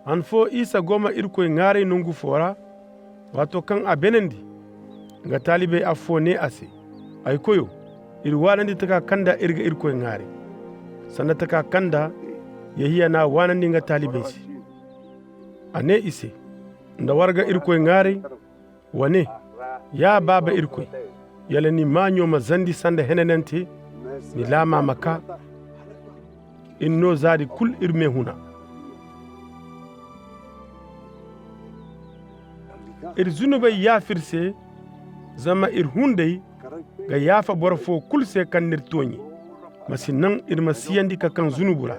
hanfo isa goma irkoy ngare nungu fora wato kan a benandi ga talibai afo ne ase ay koyo ir wanandi taka kanda irga irkoy ngare sanda taka kanda yahiya na wanandi ga talibai si ane ise nda warga irkoy ngare wane ya baba irkoy yala ni manyo mazandi sanda henenente ni lama maka inno zadi kul irme huna ir zunubai ya firse zama ir hundai ga yafa borfo kulse kan nirtonyi masinan ir masiyandi ka kan zunubura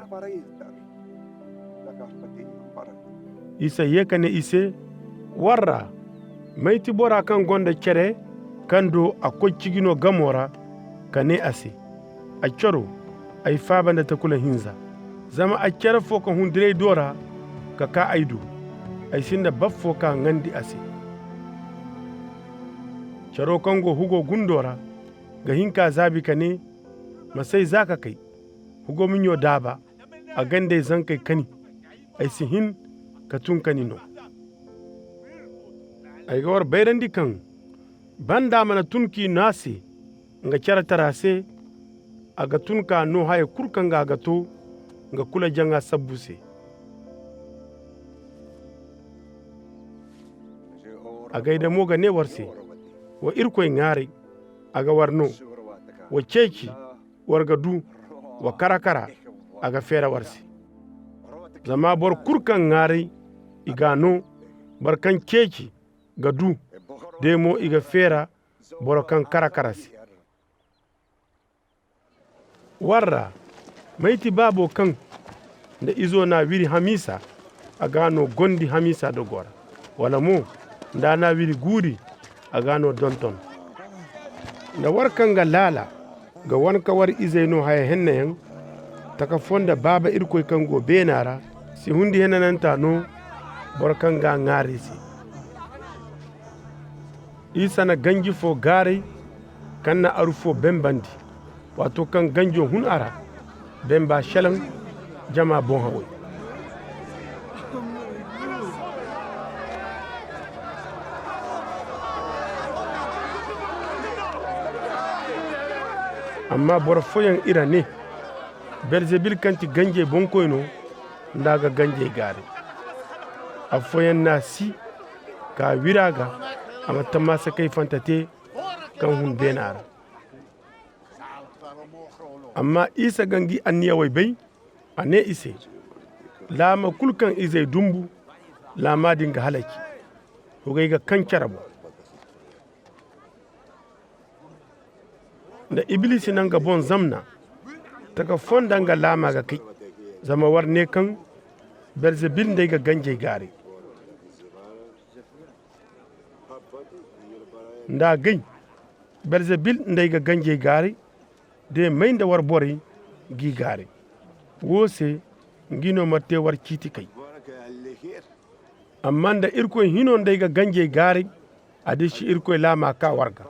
isa yekane ise warra maiti bora kan gonda kere kando akwai cigino gamora kane ase a caro ay fabanda ta kula hinza zama a kere fo kan hundire dora ka aido ay sinda baffo ka ngandi ase caro kango hugo gundora ga hinka zabi kane masai zaka kai hugo minyo daba a gande zan kai kani ay sihin ka tun kani no ay gawar bayrandi kan banda mana tunki nasi nga cara tarase aga tunka no haye kurkan ga gato nga kula janga sabbuse aga ida moga ne warse wa irkoy ngari aga warno wa ceci warga du wa karakara aga fera warse zama bor kurkan ngari igano barkan ceci ga du demo iga fera borokan karakarasi warra maiti babo kan da izo na wiri hamisa a gano gondi hamisa da gora wala mo da na wiri guri a gano donton da warkan ga lala ga wanka war izaino haya hennayen taka fonda baba irkoy kan go benara si hundi henananta no borkan ga ngarisi isa na ganji fo gare kan na arufo bembandi wato kan ganjo hun ara bemba shalan jama bon hawoy amma bor foyan ira ne berzebil kanti ganje bonkoyno ndaga ganje gare a foyan na si ka wiraga amma tamasa kai fantate kan hun benara amma isa gangi anniya wai bai ane ise lama kulkan izai dumbu lama dinga halaki hugai ga kan carabo da iblisi nan ga bon zamna taka fondan ga lama ga kai zama warne kan belzebil dai ga ganje gare nda gai belzebil ndai ga ganje gare de mai da war bore gi gare wose ngino marte war kiti kai amma da irko hino ndai ga ganje gare adishi irko lama ka warga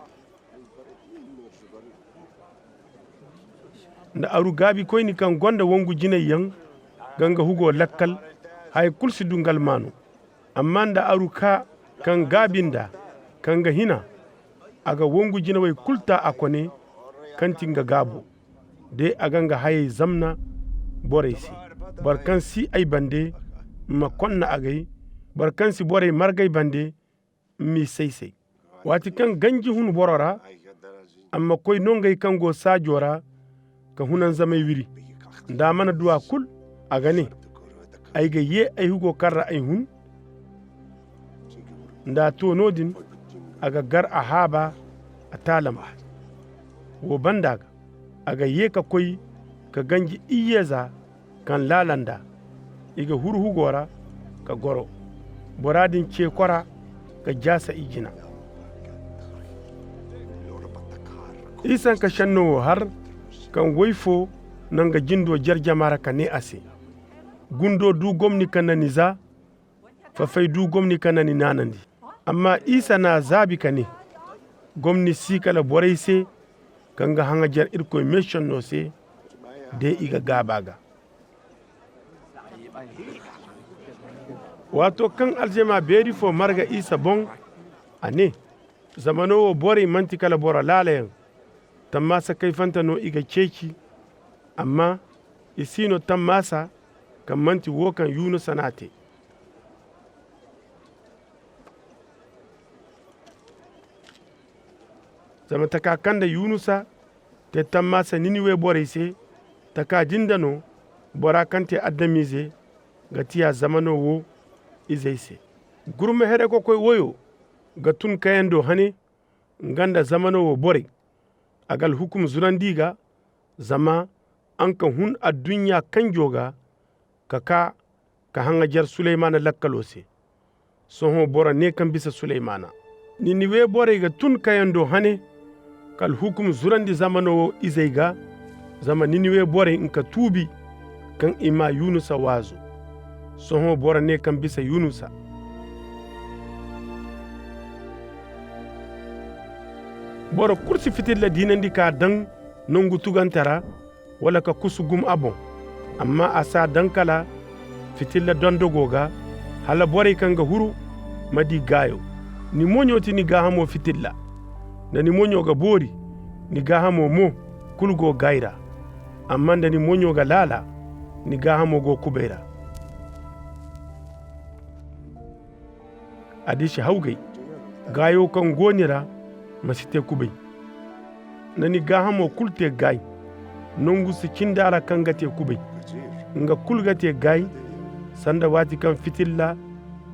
da aru gabi koy ni kan gonda wongu jinayyan ganga hugo lakkal hay kulsi dungal manu amma da aru ka kan gabinda kan ga hina aga wongu jinawai kulta akone kantinga gabo de aganga haye zamna boresi barkan si ay bande ma konna agay barkan si bore margay bande mi seysey wati kan ganji hun borora amma koy nongay kango sajora ka hunan zamay wiri nda mana duwa kul agane ay ga ye ay hugo karra ay hun nda to nodin aga gar a haba a talama wo bandaga aga ye ka koy ka ganji iyeza kan lalanda iga hurhugora ka goro boradin ce kwara ka jasa ijina isan ka shanno har kan waifo nan ga jindo jarjamara ka ne ase gundo du gomni kanani za fafai du gomni kanani nanandi amma isa na zabi ka ne gomni sikala borai se kan ga hanga jar irko mission no se de iga gabaga wato kan aljema beri fo marga isa bon ane zamano wo bori manti kala bora lalayan tammasa kai fanta no iga ceki amma isino tammasa kan manti wo kan yunu sanate zama taka kanda yunusa te tammasa niniwe bore se taka jindano bora kante addamize ga tiya zamano wo izaise gurme here ko koy woyo ga tun kayando hane nganda zamano wo bore agal hukum zunandiga zama an kan hun a dunya kan joga ka hanga jar Suleymana lakkalose soho bora ne kan bisa Suleymana niniwe bore ga tun kayando hane kal hukum zurandi zamano wo izaiga zama niniwe bore in ka tubi kan ima yunusa wazo soho bora ne kan bisa yunusa bora kursi fitilla dinandi ka dan nongu tugantara wala ka kusugum abon amma asa dankala fitilla dondogoga hala bore kan ga huru madi gayo ni monyoti ni gahamo fitilla na ni monyo ga bori ni gahamo mo kulgo gaira amma da ni monyo ga lala ni gahamo go kubera adishi haugai gayo kan gonira masite kubai na ni gahamo kulte gai nongu si kindara kan gate kubai nga kulgate gai sanda wati kan fitilla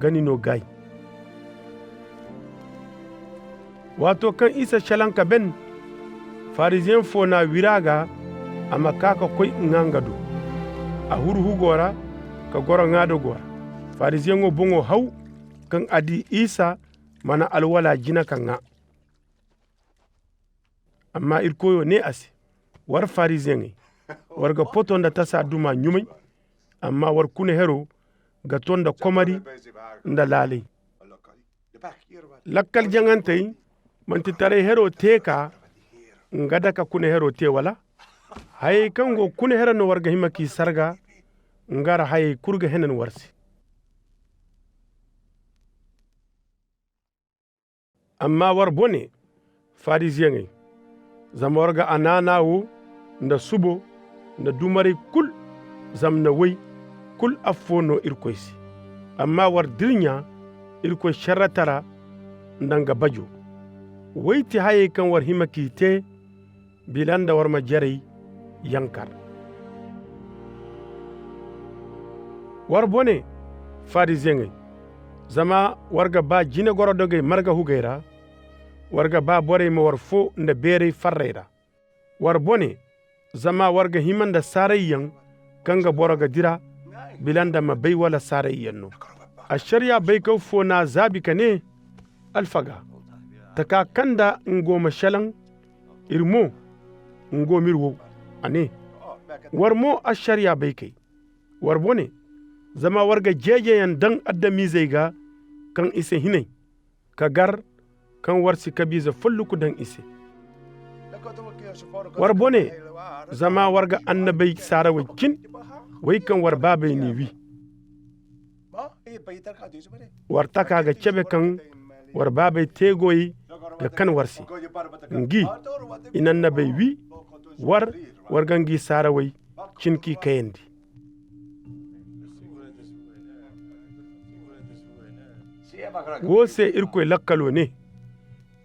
gani no gai wato kan isa shalanka ben farisien fona wiraga ama kaka koy ngangado a huru gora ka gora ngado gora farisien ngo bongo haw kan adi isa mana alwala jina kanga amma irkoyo ne asi war farisien war ga potonda tasa duma nyumai amma war kune hero ga tonda komari nda lalai lakkal jangantay manti tare hero teka ngada ka kune hero te wala hay kango kune hero no warga himaki sarga ngara hay kurga henen warsi amma war bone farisien zam warga ananawo nda subo nda dumari kul zam na way kul affono irkoysi amma war dirnya irko sharatara ndanga bajo wayti haye kan war himaki te bilanda war majarey yankar war bone farisien zama warga ba jine gorodoge marga hugeira warga ba bore mo war fo nda bere farreira war bone zama warga himanda sarayyan kanga boroga dira bilanda ma bai wala sarayyan no a shari'a bai kau fo na zabi kane alfaga taka kanda ngo mashalan irmo ngo mirwo ane warmo a shari'a bai kai war bone zama warga jejeyan dan addami zaiga kan ise hinai kagar kan warsi kabiza fulluku dan ise war bone zama warga annabai sarawa kin wai kan war babai ni wi war taka ga cebe kan war babai tegoyi ga kan warsi ngi inan nabai wi war gangi sarawai cinki kayendi wose irkoy lakkalo ne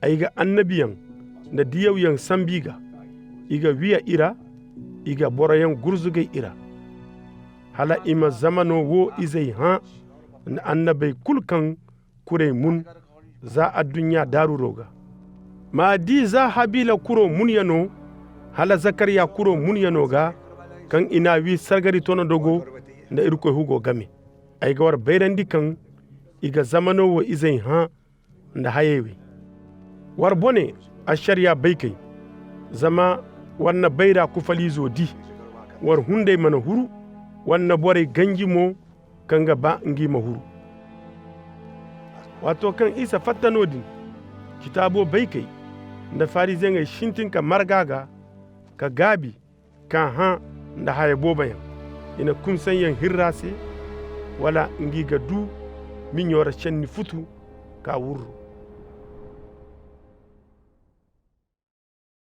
aiga annabiyan da diyawyan sambiga iga wiya ira iga borayan gurzugay ira hala ima zamano wo izai ha na annabai kulkan kure mun za a dunya daruroga ma di za habila kuro mun yano hala zakariya kuro mun yano ga kan ina wi sargari tono dogo da irkoy hugo game aiga war bayrandi kan iga zamano wo izai ha da hayewe war bone a shari'a bai kai zama wannan baira kufali zodi war hunde mana huru wannan bore gangi mo kanga ba ngi mahuru wato kan isa fattanodin kitabo bai kai da farizan ga shintin ka margaga ka gabi kan ha da hayebo bayan ina kun san yan hirrase wala ngi ga du min yora cenni futu ka wurru